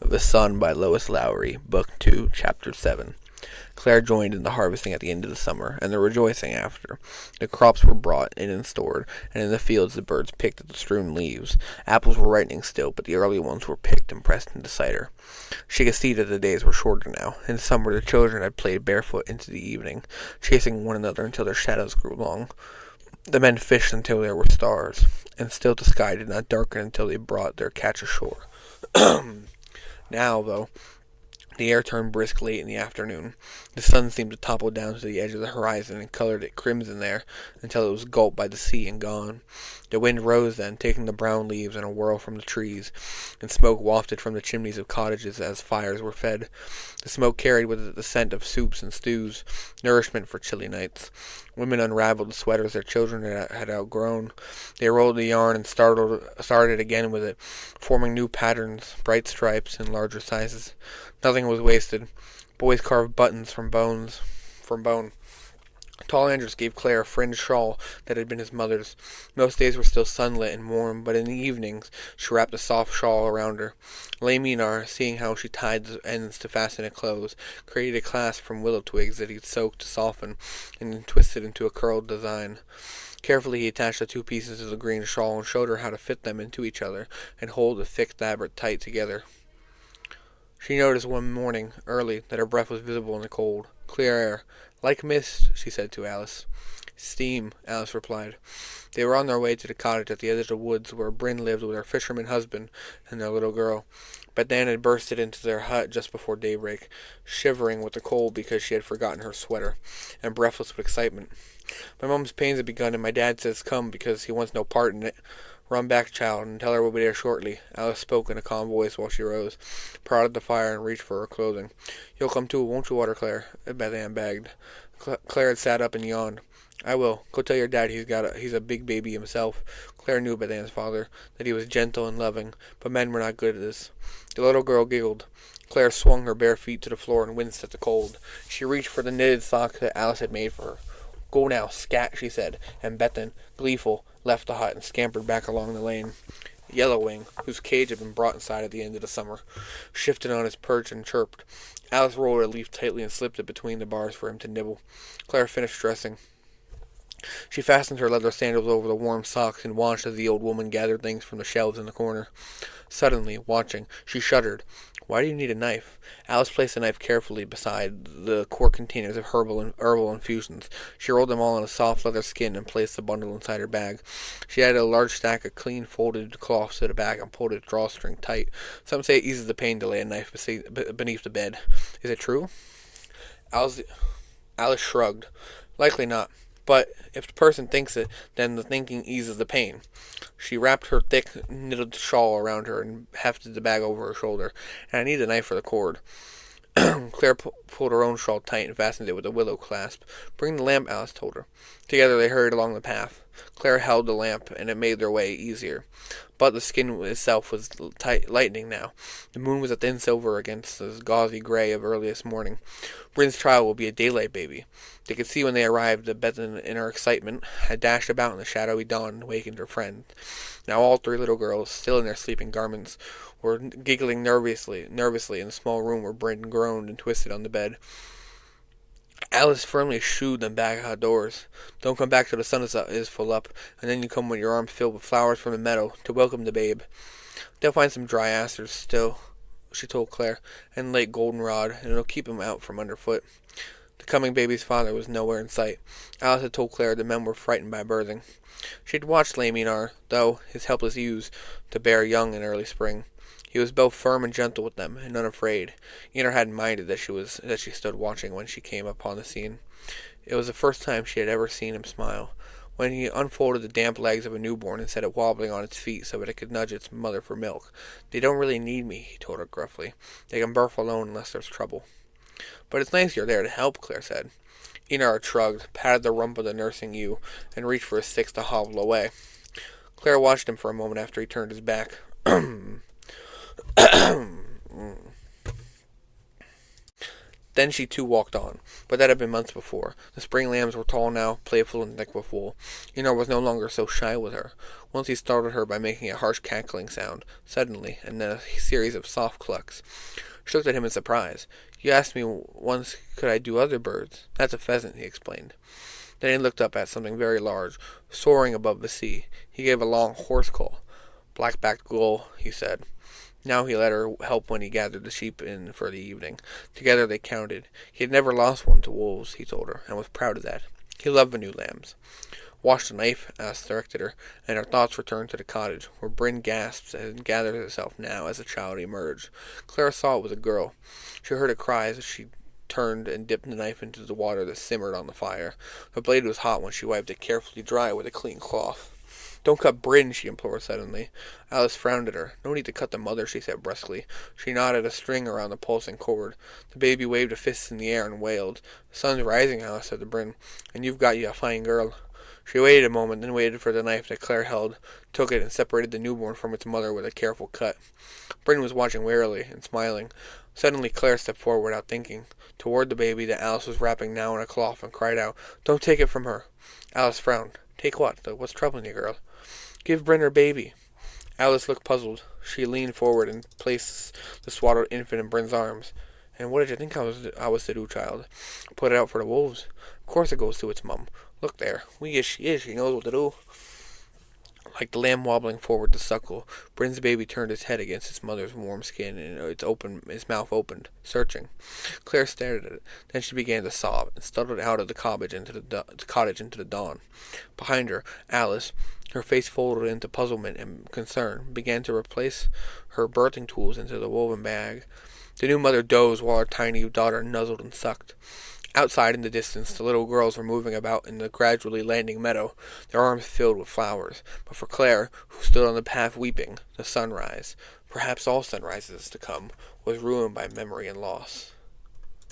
The Sun by Lois Lowry, Book 2, Chapter 7. Claire joined in the harvesting at the end of the summer, and the rejoicing after. The crops were brought in and stored, and in the fields the birds picked at the strewn leaves. Apples were ripening still, but the early ones were picked and pressed into cider. She could see that the days were shorter now. In summer the children had played barefoot into the evening, chasing one another until their shadows grew long. The men fished until there were stars, and still the sky did not darken until they brought their catch ashore. Now, though, the air turned brisk late in the afternoon. The sun seemed to topple down to the edge of the horizon and colored it crimson there until it was gulped by the sea and gone. The wind rose then, taking the brown leaves in a whirl from the trees, and smoke wafted from the chimneys of cottages as fires were fed. The smoke carried with it the scent of soups and stews, nourishment for chilly nights. Women unraveled the sweaters their children had outgrown. They rolled the yarn and started again with it, forming new patterns, bright stripes, and larger sizes. Nothing was wasted. Boys carved buttons from bone. Tall Andrews gave Claire a fringed shawl that had been his mother's. Most days were still sunlit and warm, but in the evenings she wrapped a soft shawl around her. Minar, seeing how she tied the ends to fasten it close, created a clasp from willow twigs that he'd soaked to soften, and then twisted into a curled design. Carefully he attached the two pieces of the green shawl and showed her how to fit them into each other and hold the thick fabric tight together. She noticed one morning, early, that her breath was visible in the cold, clear air. "Like mist," she said to Alice. "Steam," Alice replied. They were on their way to the cottage at the edge of the woods where Bryn lived with her fisherman husband and their little girl. Beth-Anne had bursted into their hut just before daybreak, shivering with the cold because she had forgotten her sweater, and breathless with excitement. "My mum's pains have begun, and my dad says come because he wants no part in it. Run back, child, and tell her we'll be there shortly." Alice spoke in a calm voice while she rose, prodded the fire, and reached for her clothing. "You'll come too, won't you, Water Claire?" Beth-Anne begged. Claire had sat up and yawned. "I will. Go tell your dad he's a big baby himself." Claire knew Beth-Anne's father, that he was gentle and loving, but men were not good at this. The little girl giggled. Claire swung her bare feet to the floor and winced at the cold. She reached for the knitted sock that Alice had made for her. "Go now, scat," she said, and Beth-Anne, gleeful, left the hut and scampered back along the lane. Yellowwing, whose cage had been brought inside at the end of the summer, shifted on his perch and chirped. Alice rolled a leaf tightly and slipped it between the bars for him to nibble. Claire finished dressing. She fastened her leather sandals over the warm socks and watched as the old woman gathered things from the shelves in the corner. Suddenly, watching, she shuddered. "Why do you need a knife?" Alice placed the knife carefully beside the quart containers of herbal infusions. She rolled them all in a soft leather skin and placed the bundle inside her bag. She added a large stack of clean folded cloths to the bag and pulled its drawstring tight. "Some say it eases the pain to lay a knife beneath the bed. Is it true?" Alice, Alice shrugged. "Likely not. But if the person thinks it, then the thinking eases the pain." She wrapped her thick knitted shawl around her and hefted the bag over her shoulder. "And I need a knife for the cord." Claire pulled her own shawl tight and fastened it with a willow clasp. "Bring the lamp," Alice told her. Together they hurried along the path. Claire held the lamp, and it made their way easier. But the skin itself was lightening now. The moon was a thin silver against the gauzy gray of earliest morning. Bryn's child will be a daylight baby. They could see when they arrived that Beth, in her excitement, had dashed about in the shadowy dawn and wakened her friend. Now all three little girls, still in their sleeping garments, were giggling nervously in the small room where Bryn groaned and twisted on the bed. Alice firmly shooed them back outdoors. "Don't come back till the sun is full up, and then you come with your arms filled with flowers from the meadow to welcome the babe. They'll find some dry asters still," she told Claire, "and late goldenrod, and it'll keep him out from underfoot." The coming baby's father was nowhere in sight. Alice had told Claire the men were frightened by birthing. She had watched Minar, though, his helpless ewes, to bear young in early spring. He was both firm and gentle with them, and unafraid. Enar hadn't minded that she stood watching when she came upon the scene. It was the first time she had ever seen him smile. When he unfolded the damp legs of a newborn and set it wobbling on its feet so that it could nudge its mother for milk. "They don't really need me," he told her gruffly. "They can birth alone unless there's trouble." "But it's nice you're there to help," Claire said. Enar shrugged, patted the rump of the nursing ewe, and reached for his sticks to hobble away. Claire watched him for a moment after he turned his back. Then she too walked on, but that had been months before. The spring lambs were tall now, playful and neck were full. Einar was no longer so shy with her. Once he startled her by making a harsh cackling sound, suddenly, and then a series of soft clucks. She looked at him in surprise. You asked me once could I do other birds. That's a pheasant, he explained. Then he looked up at something very large, soaring above the sea. He gave a long hoarse call. Black-backed gull, he said. Now he let her help when he gathered the sheep in for the evening. Together they counted. He had never lost one to wolves, he told her, and was proud of that. He loved the new lambs. Wash the knife? Alice directed her, and her thoughts returned to the cottage, where Bryn gasped and gathered herself now as the child emerged. Clara saw it was a girl. She heard a cry as she turned and dipped the knife into the water that simmered on the fire. The blade was hot when she wiped it carefully dry with a clean cloth. Don't cut Bryn, she implored suddenly. Alice frowned at her. No need to cut the mother, she said brusquely. She knotted a string around the pulsing cord. The baby waved a fist in the air and wailed. The sun's rising, Alice said to Bryn, and you've got you a fine girl. She waited a moment, then waited for the knife that Claire held, took it, and separated the newborn from its mother with a careful cut. Bryn was watching warily and smiling. Suddenly Claire stepped forward without thinking, toward the baby that Alice was wrapping now in a cloth, and cried out, "Don't take it from her." Alice frowned. "Take what? What's troubling you, girl?" "Give Bryn her baby." Alice looked puzzled. She leaned forward and placed the swaddled infant in Bryn's arms. "And what did you think I was to do, child? Put it out for the wolves? Of course it goes to its mum. Look there. Weak as she is, she knows what to do." Like the lamb wobbling forward to suckle, Bryn's baby turned its head against its mother's warm skin, and its mouth opened, searching. Claire stared at it. Then she began to sob, and stuttered out of the cottage into the dawn. Behind her, Alice, her face folded into puzzlement and concern, began to replace her birthing tools into the woven bag. The new mother dozed while her tiny daughter nuzzled and sucked. Outside in the distance, the little girls were moving about in the gradually landing meadow, their arms filled with flowers. But for Claire, who stood on the path weeping, the sunrise, perhaps all sunrises to come, was ruined by memory and loss.